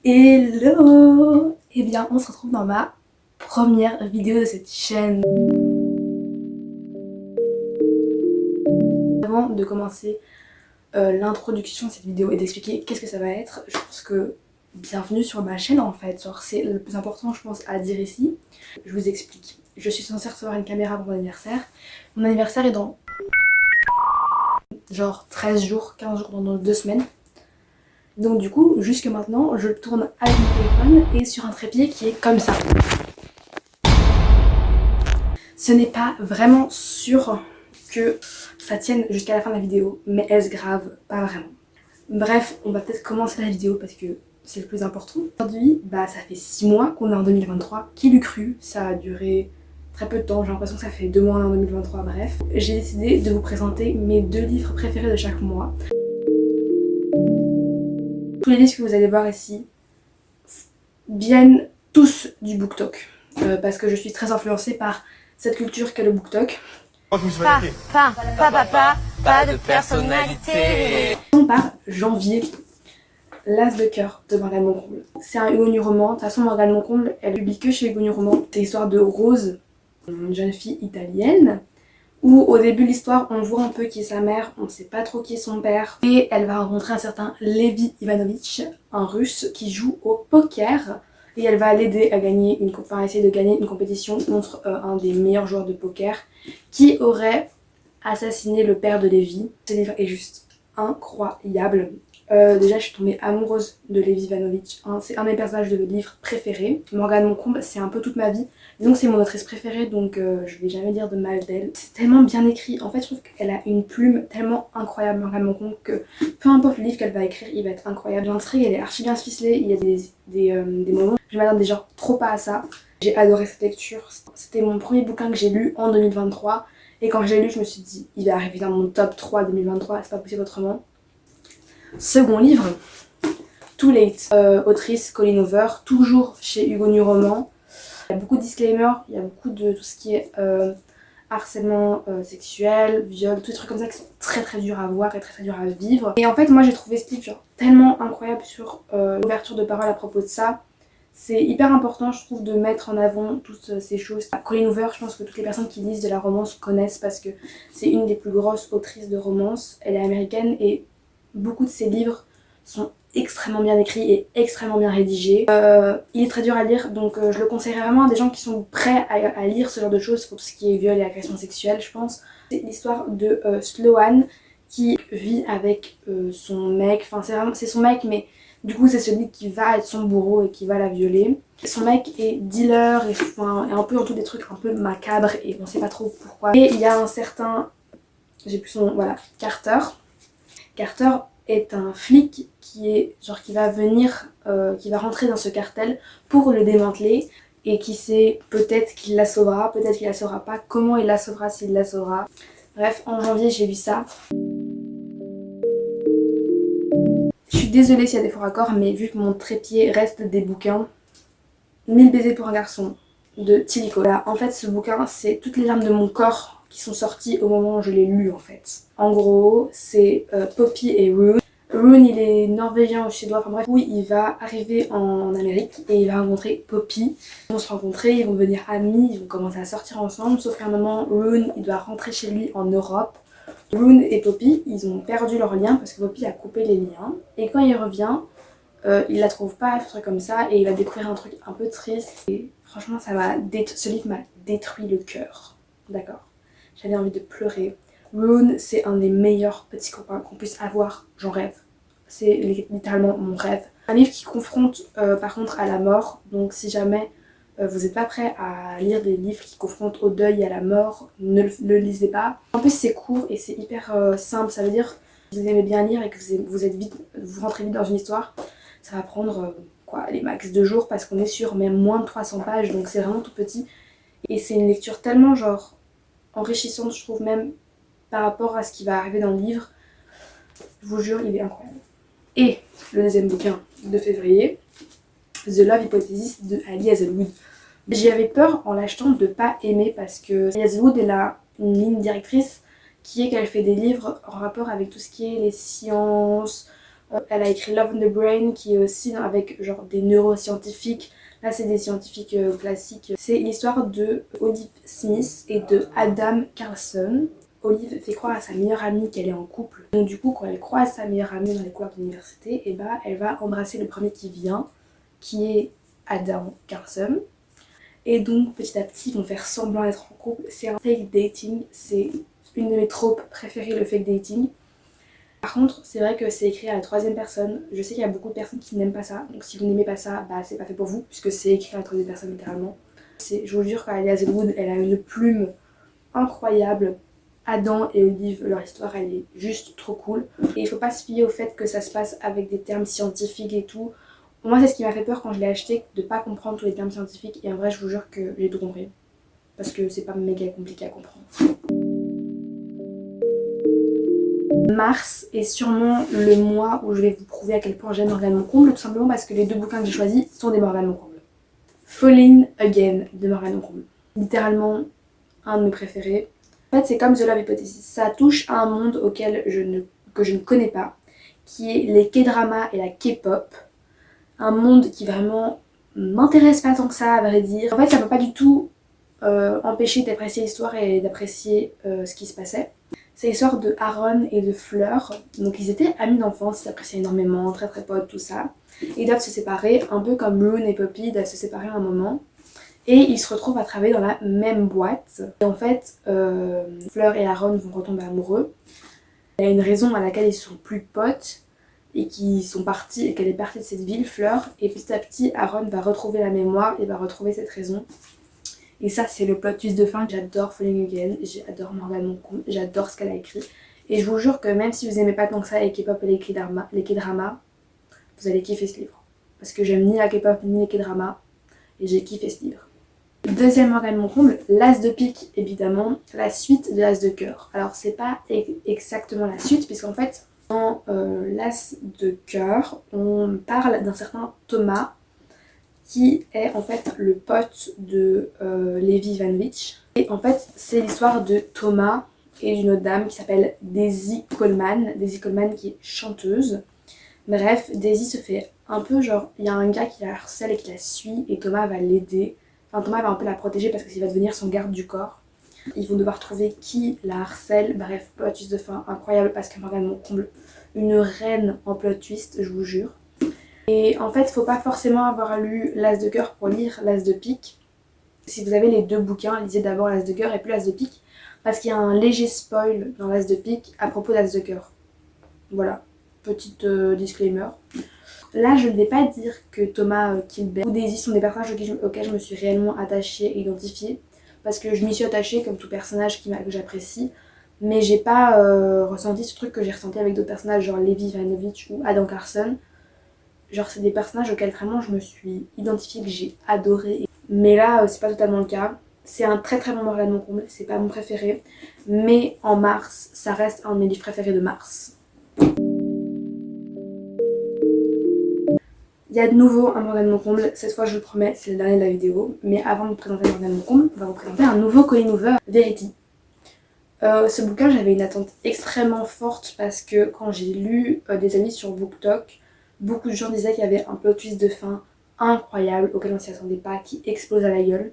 Hello! Eh bien, on se retrouve dans ma première vidéo de cette chaîne. Avant de commencer l'introduction de cette vidéo et d'expliquer qu'est-ce que ça va être, je pense que bienvenue sur ma chaîne en fait. Genre, c'est le plus important, je pense, à dire ici. Je vous explique. Je suis censée recevoir une caméra pour mon anniversaire. Mon anniversaire est dans genre 13 jours, 15 jours, dans 2 semaines. Donc du coup, jusque maintenant, je le tourne avec mon téléphone et sur un trépied qui est comme ça. Ce n'est pas vraiment sûr que ça tienne jusqu'à la fin de la vidéo, mais est-ce grave? Pas vraiment. Bref, on va peut-être commencer la vidéo parce que c'est le plus important. Aujourd'hui, ça fait 6 mois qu'on est en 2023. Qui l'eût cru? Ça a duré très peu de temps, j'ai l'impression que ça fait 2 mois en 2023, bref. J'ai décidé de vous présenter mes 2 livres préférés de chaque mois. Tous les livres que vous allez voir ici viennent tous du BookTok. Parce que je suis très influencée par cette culture qu'est le BookTok. Pas de personnalité. Par Janvier, L'As de cœur de Morgane Moncomble. C'est un Hugo New roman. De toute façon, Morgane Moncomble, elle publie que chez Hugo New roman. C'est l'histoire de Rose, une jeune fille italienne, où au début de l'histoire, on voit un peu qui est sa mère, on sait pas trop qui est son père. Et elle va rencontrer un certain Levi Ivanovitch, un russe, qui joue au poker. Et elle va l'aider à gagner essayer de gagner une compétition contre un des meilleurs joueurs de poker qui aurait assassiné le père de Levi. Ce livre est juste incroyable. Déjà, je suis tombée amoureuse de Levi Ivanovitch. C'est un de mes personnages de livre préférés. Morgane Moncomble, c'est un peu toute ma vie. Donc c'est mon autrice préférée, donc je vais jamais dire de mal d'elle. C'est tellement bien écrit. En fait, je trouve qu'elle a une plume tellement incroyable, Morgane Moncomble, que peu importe le livre qu'elle va écrire, il va être incroyable. L'intrigue, elle est archi bien ficelée. Il y a des moments où je m'attendais genre trop pas à ça. J'ai adoré cette lecture. C'était mon premier bouquin que j'ai lu en 2023. Et quand je l'ai lu, je me suis dit, il va arriver dans mon top 3 2023, c'est pas possible autrement. Second livre, Too Late, autrice Colleen Hoover, toujours chez Hugo New roman. Il y a beaucoup de disclaimers, il y a beaucoup de tout ce qui est harcèlement sexuel, viol, tous les trucs comme ça qui sont très très durs à voir et très très durs à vivre. Et en fait, moi j'ai trouvé ce livre genre tellement incroyable sur l'ouverture de parole à propos de ça. C'est hyper important, je trouve, de mettre en avant toutes ces choses. Colleen Hoover, je pense que toutes les personnes qui lisent de la romance connaissent parce que c'est une des plus grosses autrices de romance. Elle est américaine et beaucoup de ses livres sont extrêmement bien écrits et extrêmement bien rédigés. Il est très dur à lire, donc je le conseillerais vraiment à des gens qui sont prêts à lire ce genre de choses pour tout ce qui est viol et agression sexuelle, je pense. C'est l'histoire de Sloan qui vit avec son mec, enfin c'est son mec, mais du coup c'est celui qui va être son bourreau et qui va la violer. Son mec est dealer et un peu en tout des trucs un peu macabres et on sait pas trop pourquoi. Et il y a un certain, j'ai plus son nom, voilà, Carter. Carter est un flic qui va venir, qui va rentrer dans ce cartel pour le démanteler et qui sait peut-être qu'il la sauvera, peut-être qu'il la sauvera pas, comment il la sauvera s'il la sauvera. Bref, en janvier j'ai lu ça. Je suis désolée s'il y a des faux raccords, mais vu que mon trépied reste des bouquins, 1000 baisers pour un garçon de Tilico. Voilà, en fait ce bouquin c'est toutes les larmes de mon corps qui sont sorties au moment où je l'ai lu en fait. En gros, c'est Poppy et Rune. Rune il est norvégien ou suédois, enfin bref, oui il va arriver en Amérique et il va rencontrer Poppy. Ils vont se rencontrer, ils vont devenir amis, ils vont commencer à sortir ensemble, sauf qu'à un moment Rune il doit rentrer chez lui en Europe. Rune et Poppy ils ont perdu leur lien parce que Poppy a coupé les liens et quand il revient, il la trouve pas, un truc comme ça, et il va découvrir un truc un peu triste. Et franchement, ce livre m'a détruit le cœur. D'accord. J'avais envie de pleurer. Rune, c'est un des meilleurs petits copains qu'on puisse avoir. J'en rêve. C'est littéralement mon rêve. Un livre qui confronte par contre à la mort. Donc si jamais vous n'êtes pas prêt à lire des livres qui confrontent au deuil et à la mort, ne le lisez pas. En plus c'est court et c'est hyper simple. Ça veut dire que vous aimez bien lire et que vous rentrez vite dans une histoire. Ça va prendre les max 2 jours parce qu'on est sur même moins de 300 pages, donc c'est vraiment tout petit. Et c'est une lecture tellement genre enrichissante, je trouve, même par rapport à ce qui va arriver dans le livre. Je vous jure, il est incroyable. Et le deuxième bouquin de février, The Love Hypothesis de Ali Hazelwood. J'y avais peur en l'achetant de pas aimer parce que Ali Hazelwood, elle a une ligne directrice qui est qu'elle fait des livres en rapport avec tout ce qui est les sciences, Elle a écrit Love on the Brain qui est aussi avec genre des neuroscientifiques. Là c'est des scientifiques classiques. C'est l'histoire de Olive Smith et de Adam Carlson. Olive fait croire à sa meilleure amie qu'elle est en couple. Donc du coup quand elle croise sa meilleure amie dans les couloirs de l'université, et bah elle va embrasser le premier qui vient, qui est Adam Carlson. Et donc petit à petit ils vont faire semblant d'être en couple. C'est un fake dating, c'est une de mes tropes préférées, le fake dating. Par contre, c'est vrai que c'est écrit à la troisième personne. Je sais qu'il y a beaucoup de personnes qui n'aiment pas ça. Donc si vous n'aimez pas ça, bah c'est pas fait pour vous, puisque c'est écrit à la troisième personne littéralement. Je vous jure qu'Alia Hazelwood, elle a une plume incroyable. Adam et Olive, leur histoire, elle est juste trop cool. Et il faut pas se fier au fait que ça se passe avec des termes scientifiques et tout. Moi, c'est ce qui m'a fait peur quand je l'ai acheté, de pas comprendre tous les termes scientifiques. Et en vrai, je vous jure que j'ai tout compris. Parce que c'est pas méga compliqué à comprendre. Mars est sûrement le mois où je vais vous prouver à quel point j'aime Morgane Moncomble, tout simplement parce que les deux bouquins que j'ai choisis sont des Morgane Moncomble. Falling Again de Morgane Moncomble. Littéralement un de mes préférés. En fait, c'est comme The Love Hypothesis. Ça touche à un monde que je ne connais pas, qui est les K-dramas et la K-pop. Un monde qui vraiment m'intéresse pas tant que ça, à vrai dire. En fait, ça m'a pas du tout empêché d'apprécier l'histoire et d'apprécier ce qui se passait. C'est l'histoire de Aaron et de Fleur. Donc ils étaient amis d'enfance, ils s'appréciaient énormément, très très potes, tout ça. Ils doivent se séparer, un peu comme Moon et Poppy doivent se séparer à un moment. Et ils se retrouvent à travailler dans la même boîte. Et en fait, Fleur et Aaron vont retomber amoureux. Il y a une raison à laquelle ils sont plus potes et qu'ils sont partis et qu'elle est partie de cette ville, Fleur. Et petit à petit, Aaron va retrouver la mémoire et va retrouver cette raison. Et ça, c'est le plot twist de fin. J'adore Falling Again, j'adore Morgane Moncomble, j'adore ce qu'elle a écrit. Et je vous jure que même si vous aimez pas tant que ça les K-pop et les K-dramas, vous allez kiffer ce livre. Parce que j'aime ni la K-pop ni les K-dramas, et j'ai kiffé ce livre. Deuxième Morgane Moncomble, l'As de pique, évidemment, la suite de l'As de cœur. Alors c'est pas exactement la suite, puisqu'en fait, dans l'As de cœur, on parle d'un certain Thomas, qui est en fait le pote de Levi Vanwich. Et en fait, c'est l'histoire de Thomas et d'une autre dame qui s'appelle Daisy Coleman. Daisy Coleman qui est chanteuse. Bref, Daisy se fait un peu genre, il y a un gars qui la harcèle et qui la suit et Thomas va l'aider. Enfin, Thomas va un peu la protéger parce qu'il va devenir son garde du corps. Ils vont devoir trouver qui la harcèle. Bref, plot twist de fin incroyable parce que Morgane Moncomble, une reine en plot twist, je vous jure. Et en fait, faut pas forcément avoir lu l'As de cœur pour lire l'As de pique. Si vous avez les deux bouquins, lisez d'abord l'As de cœur et puis l'As de pique. Parce qu'il y a un léger spoil dans l'As de pique à propos d'As de cœur. Voilà, petite disclaimer. Là, je ne vais pas dire que Thomas Kilbert ou Daisy sont des personnages auxquels je me suis réellement attachée et identifiée. Parce que je m'y suis attachée comme tout personnage que j'apprécie. Mais j'ai pas ressenti ce truc que j'ai ressenti avec d'autres personnages genre Levi Vanovich ou Adam Carlson. Genre c'est des personnages auxquels vraiment je me suis identifiée, que j'ai adoré. Mais là c'est pas totalement le cas. C'est un très très bon Morgane Moncomble, c'est pas mon préféré. Mais en mars, ça reste un de mes livres préférés de mars. Il y a de nouveau un Morgane Moncomble, cette fois je vous le promets, c'est le dernier de la vidéo. Mais avant de vous présenter Morgane Moncomble, on va vous présenter un nouveau co-mover, Verity. Ce bouquin, j'avais une attente extrêmement forte parce que quand j'ai lu des avis sur BookTok, beaucoup de gens disaient qu'il y avait un plot twist de fin incroyable auquel on s'y attendait pas, qui explose à la gueule.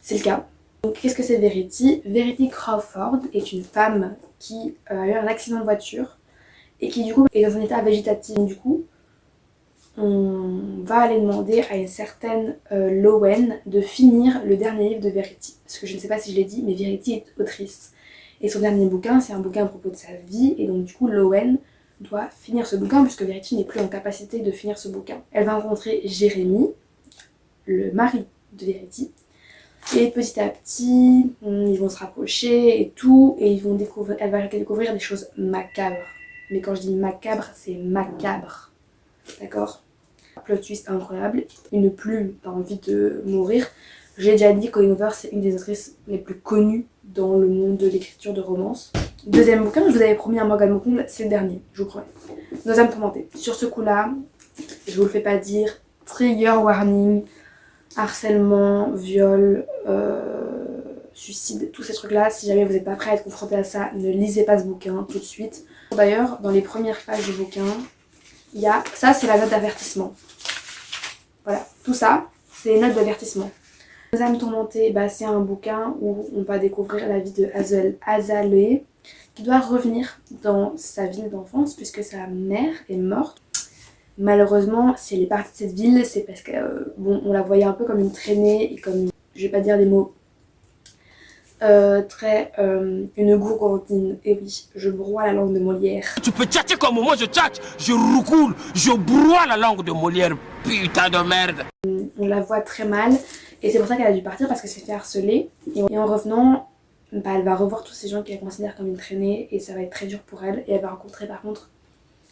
C'est le cas. Donc qu'est-ce que c'est Verity? Verity Crawford est une femme qui a eu un accident de voiture et qui du coup est dans un état végétatif. Du coup, on va aller demander à une certaine Lowen de finir le dernier livre de Verity. Parce que je ne sais pas si je l'ai dit, mais Verity est autrice. Et son dernier bouquin, c'est un bouquin à propos de sa vie. Et donc du coup, Lowen doit finir ce bouquin puisque Verity n'est plus en capacité de finir ce bouquin. Elle va rencontrer Jérémy, le mari de Verity. Et petit à petit, ils vont se rapprocher et tout. Et elle va découvrir des choses macabres. Mais quand je dis macabre, c'est macabre. D'accord? Plot twist incroyable. Une plume, t'as envie de mourir. J'ai déjà dit qu'Oline Hoover, c'est une des autrices les plus connues dans le monde de l'écriture de romance. Deuxième bouquin, je vous avais promis un Morgane Moncomble, c'est le dernier, je vous promets. Nausea me tourmenter. Sur ce coup-là, je vous le fais pas dire, trigger warning, harcèlement, viol, suicide, tous ces trucs-là. Si jamais vous n'êtes pas prêt à être confronté à ça, ne lisez pas ce bouquin tout de suite. D'ailleurs, dans les premières pages du bouquin, il y a, ça c'est la note d'avertissement. Voilà, tout ça, c'est les notes d'avertissement. Les âmes tourmentées, bah, c'est un bouquin où on va découvrir la vie de Azalée, qui doit revenir dans sa ville d'enfance puisque sa mère est morte. Malheureusement, si elle est partie de cette ville, c'est parce que bon, on la voyait un peu comme une traînée et comme, je vais pas dire des mots une gourgandine. Et oui, je broie la langue de Molière. Tu peux tchatcher comme moi je tchatche, je roucoule, je broie la langue de Molière, putain de merde. On la voit très mal et c'est pour ça qu'elle a dû partir parce qu'elle s'est fait harceler. Et en revenant, bah, elle va revoir tous ces gens qu'elle considère comme une traînée et ça va être très dur pour elle. Et elle va rencontrer par contre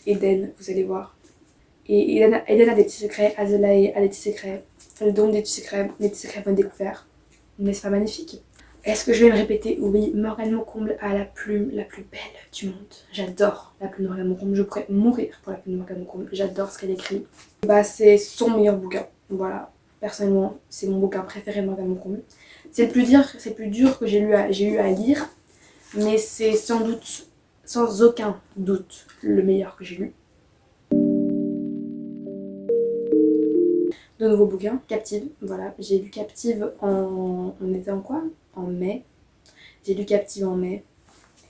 Eden, vous allez voir. Et Eden a des petits secrets, Azalea a des petits secrets, le don des petits secrets vont être découverts. N'est-ce pas magnifique? Est-ce que je vais me répéter? Oui, Morgane Moncomble a la plume la plus belle du monde. J'adore la plume de Morgane Moncomble, je pourrais mourir pour la plume de Morgane Moncomble. J'adore ce qu'elle écrit. Bah, c'est son meilleur bouquin. Voilà, personnellement, c'est mon bouquin préféré de Morgane Moncomble. C'est le plus dur que j'ai eu à lire, mais c'est sans doute, sans aucun doute, le meilleur que j'ai lu. De nouveaux bouquins, Captive, voilà, j'ai lu Captive on était en quoi? En mai. J'ai lu Captive en mai.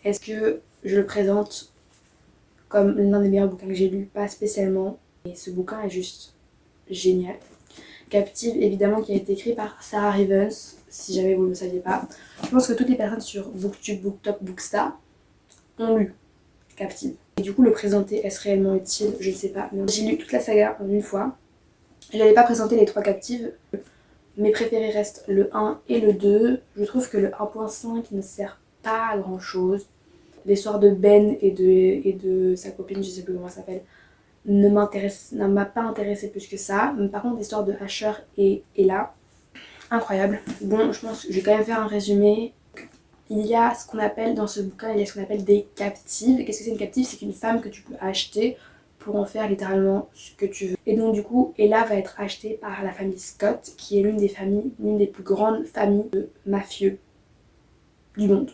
Est-ce que je le présente comme l'un des meilleurs bouquins que j'ai lu? Pas spécialement, mais ce bouquin est juste génial. Captive, évidemment, qui a été écrit par Sarah Rivens, si jamais vous ne le saviez pas. Je pense que toutes les personnes sur Booktube, Booktop, Bookstar ont lu Captive. Et du coup, le présenter, est-ce réellement utile? Je ne sais pas. Mais j'ai lu toute la saga en une fois. Je n'allais pas présenter les 3 Captives. Mes préférés restent le 1 et le 2. Je trouve que le 1.5 ne sert pas à grand chose. L'histoire de Ben et de sa copine, je sais plus comment elle s'appelle, ne m'a pas intéressé plus que ça. Mais par contre, l'histoire de Asher et Ella, incroyable. Bon, je pense que je vais quand même faire un résumé. Il y a ce qu'on appelle dans ce bouquin, il y a ce qu'on appelle des captives. Qu'est-ce que c'est une captive? C'est une femme que tu peux acheter pour en faire littéralement ce que tu veux. Et donc du coup, Ella va être achetée par la famille Scott, qui est l'une des plus grandes familles de mafieux du monde.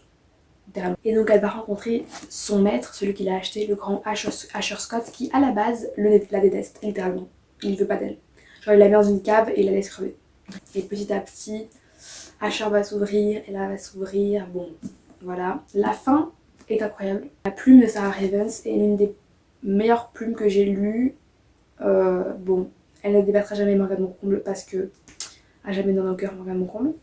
Et donc elle va rencontrer son maître, celui qui l'a acheté, le grand Asher Scott, qui à la base la déteste, littéralement. Il ne veut pas d'elle. Genre il la met dans une cave et il la laisse crever. Et petit à petit, Asher va s'ouvrir, Ella va s'ouvrir, bon, voilà. La fin est incroyable. La plume de Sarah Rivens est l'une des meilleure plume que j'ai lue. Bon, elle ne débattra jamais Morgane Moncomble parce que à jamais dans nos cœurs Morgane Moncomble.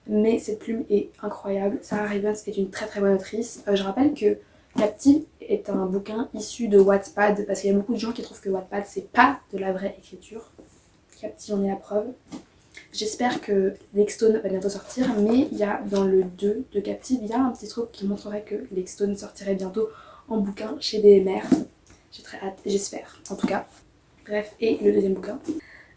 Mais cette plume est incroyable. Sarah Rivens est une très très bonne autrice. Je rappelle que Captive est un bouquin issu de Wattpad parce qu'il y a beaucoup de gens qui trouvent que Wattpad c'est pas de la vraie écriture. Captive en est la preuve. J'espère que Lexstone va bientôt sortir, mais il y a dans le 2 de Captive, il y a un petit truc qui montrerait que Lexstone sortirait bientôt en bouquin chez BMR. J'ai très hâte, j'espère, en tout cas. Bref, et le deuxième bouquin,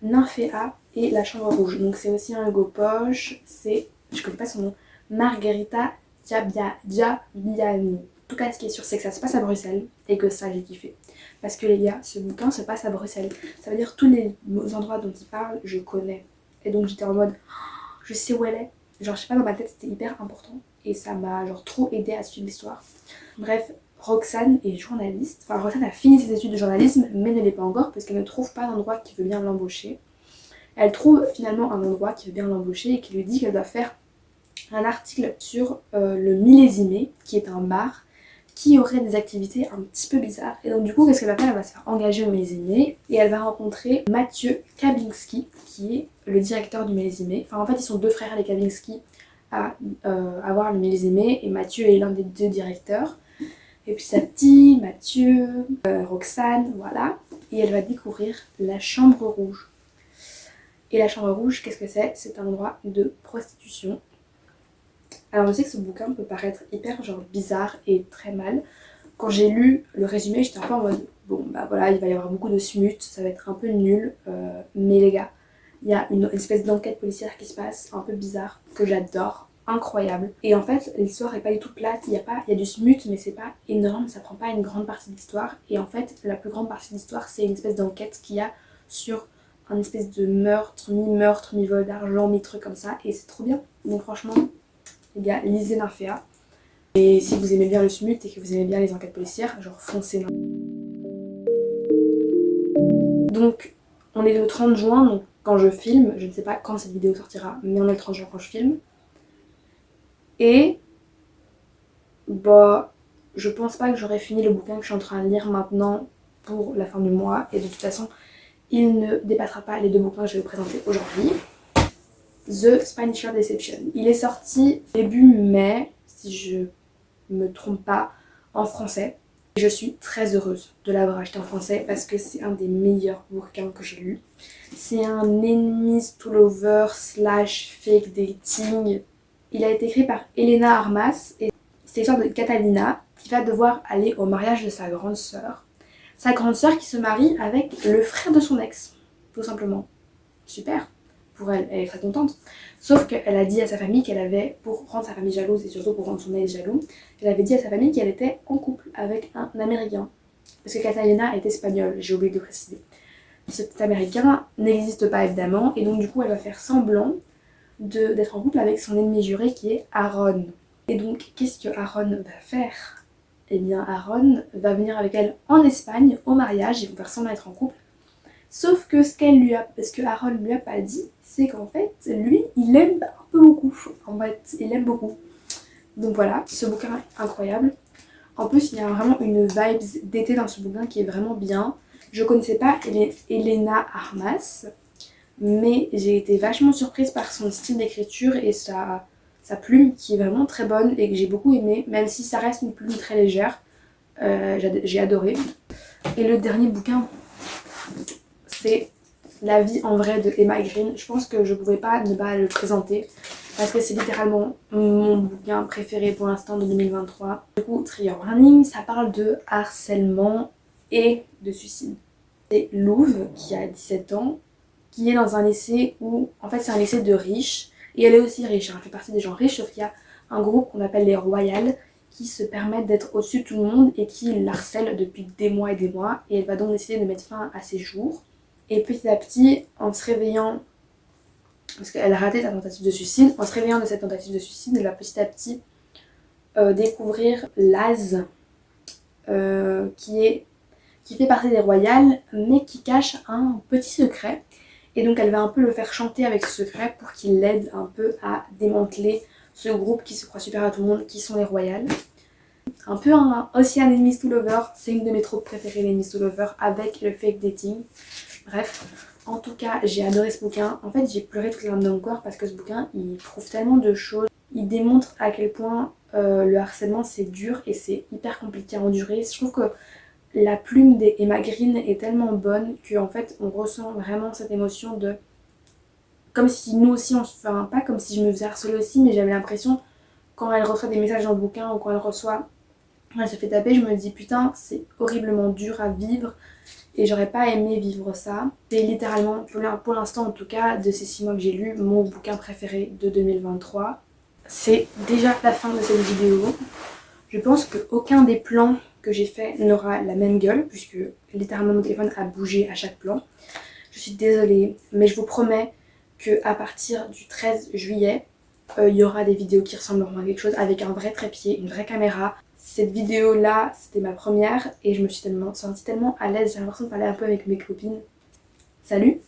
Nymphéa et la chambre rouge. Donc c'est aussi un Hugo Poche, c'est, je connais pas son nom, Margherita Giabiani. En tout cas, ce qui est sûr, c'est que ça se passe à Bruxelles et que ça, j'ai kiffé. Parce que les gars, ce bouquin se passe à Bruxelles. Ça veut dire tous les endroits dont il parle, je connais. Et donc j'étais en mode, oh, je sais où elle est. Genre, je sais pas, dans ma tête, c'était hyper important. Et ça m'a genre trop aidé à suivre l'histoire. Bref, Roxane est journaliste. Enfin, Roxane a fini ses études de journalisme, mais ne l'est pas encore parce qu'elle ne trouve pas d'endroit qui veut bien l'embaucher. Elle trouve finalement un endroit qui veut bien l'embaucher et qui lui dit qu'elle doit faire un article sur le Millésimé, qui est un bar qui aurait des activités un petit peu bizarres. Et donc du coup, qu'est-ce qu'elle va faire? Elle va se faire engager au Millésimé et elle va rencontrer Mathieu Kabinski, qui est le directeur du Millésimé. Enfin, en fait, ils sont 2 frères, les Kabinski, à avoir le Millésimé, et Mathieu est l'un des 2 directeurs. Et puis sa petite, Mathieu, Roxane, voilà. Et elle va découvrir la chambre rouge. Et la chambre rouge, qu'est-ce que c'est? C'est un endroit de prostitution. Alors je sais que ce bouquin peut paraître hyper genre bizarre et très mal. Quand j'ai lu le résumé, j'étais un peu en mode, bon bah voilà, il va y avoir beaucoup de smut, ça va être un peu nul. Mais les gars, il y a une espèce d'enquête policière qui se passe, un peu bizarre, que j'adore. Incroyable. Et en fait, l'histoire est pas du tout plate, il y a du smut, mais c'est pas énorme, ça prend pas une grande partie de l'histoire. Et en fait, la plus grande partie de l'histoire, c'est une espèce d'enquête qu'il y a sur un espèce de meurtre, mi-vol d'argent, mi-truc comme ça, et c'est trop bien. Donc franchement, les gars, lisez Nymphéa. Et si vous aimez bien le smut et que vous aimez bien les enquêtes policières, genre foncez. Donc on est le 30 juin, donc quand je filme, je ne sais pas quand cette vidéo sortira, mais on est le 30 juin quand je filme. Et bah je pense pas que j'aurai fini le bouquin que je suis en train de lire maintenant pour la fin du mois, et de toute façon il ne dépassera pas les 2 bouquins que je vais vous présenter aujourd'hui. The Spanish Girl Deception. Il est sorti début mai, si je me trompe pas, en français. Je suis très heureuse de l'avoir acheté en français parce que c'est un des meilleurs bouquins que j'ai lu. C'est un enemies to lovers / fake dating. Il a été écrit par Elena Armas et c'est l'histoire de Catalina qui va devoir aller au mariage de sa grande sœur. Sa grande sœur qui se marie avec le frère de son ex, tout simplement. Super. Pour elle, elle est très contente. Sauf qu'elle a dit à sa famille qu'elle avait, pour rendre sa famille jalouse et surtout pour rendre son ex jaloux, elle avait dit à sa famille qu'elle était en couple avec un Américain. Parce que Catalina est espagnole, j'ai oublié de préciser. Cet Américain n'existe pas évidemment, et donc du coup elle va faire semblant d'être en couple avec son ennemi juré qui est Aaron. Et donc qu'est-ce que Aaron va faire? Eh bien Aaron va venir avec elle en Espagne au mariage, ils vont faire semblant d'être en couple. Sauf que ce que Aaron lui a pas dit, c'est qu'en fait, lui, il aime un peu beaucoup. En fait, il aime beaucoup. Donc voilà, ce bouquin est incroyable. En plus, il y a vraiment une vibe d'été dans ce bouquin qui est vraiment bien. Je connaissais pas Elena Armas, mais j'ai été vachement surprise par son style d'écriture et sa plume qui est vraiment très bonne et que j'ai beaucoup aimé, même si ça reste une plume très légère. J'ai adoré. Et le dernier bouquin, c'est La vie en vrai de Emma Green. Je pense que je pouvais pas ne pas le présenter parce que c'est littéralement mon bouquin préféré pour l'instant de 2023. Du coup, Trigger Warning, ça parle de harcèlement et de suicide. C'est Louve qui a 17 ans, qui est dans un lycée où, en fait c'est un lycée de riches, et elle est aussi riche, elle fait partie des gens riches, sauf qu'il y a un groupe qu'on appelle les Royales qui se permettent d'être au-dessus de tout le monde et qui l'harcèlent depuis des mois, et elle va donc décider de mettre fin à ses jours. Et petit à petit, en se réveillant, parce qu'elle a raté sa tentative de suicide, en se réveillant de cette tentative de suicide, elle va petit à petit découvrir Laz, qui fait partie des Royales, mais qui cache un petit secret. Et donc elle va un peu le faire chanter avec ce secret pour qu'il l'aide un peu à démanteler ce groupe qui se croit supérieur à tout le monde, qui sont les Royales. Un peu aussi un enemies to lovers, c'est une de mes tropes préférées, les enemies to lovers, avec le fake dating. Bref, en tout cas, j'ai adoré ce bouquin. En fait, j'ai pleuré toutes les larmes de mon corps parce que ce bouquin, il prouve tellement de choses. Il démontre à quel point le harcèlement, c'est dur et c'est hyper compliqué à endurer. Je trouve que la plume d'Emma Green est tellement bonne qu'en fait, on ressent vraiment cette émotion de... Comme si nous aussi, enfin, pas comme si je me faisais harceler aussi, mais j'avais l'impression, quand elle reçoit des messages dans le bouquin ou quand elle se fait taper, je me dis putain, c'est horriblement dur à vivre. Et j'aurais pas aimé vivre ça. C'est littéralement, pour l'instant en tout cas, de ces 6 mois que j'ai lu, mon bouquin préféré de 2023. C'est déjà la fin de cette vidéo. Je pense qu'aucun des plans que j'ai fait n'aura la même gueule, puisque littéralement mon téléphone a bougé à chaque plan. Je suis désolée, mais je vous promets qu'à partir du 13 juillet, il y aura des vidéos qui ressembleront à quelque chose avec un vrai trépied, une vraie caméra. Cette vidéo là, c'était ma première et je me suis sentie tellement à l'aise, j'ai l'impression de parler un peu avec mes copines. Salut!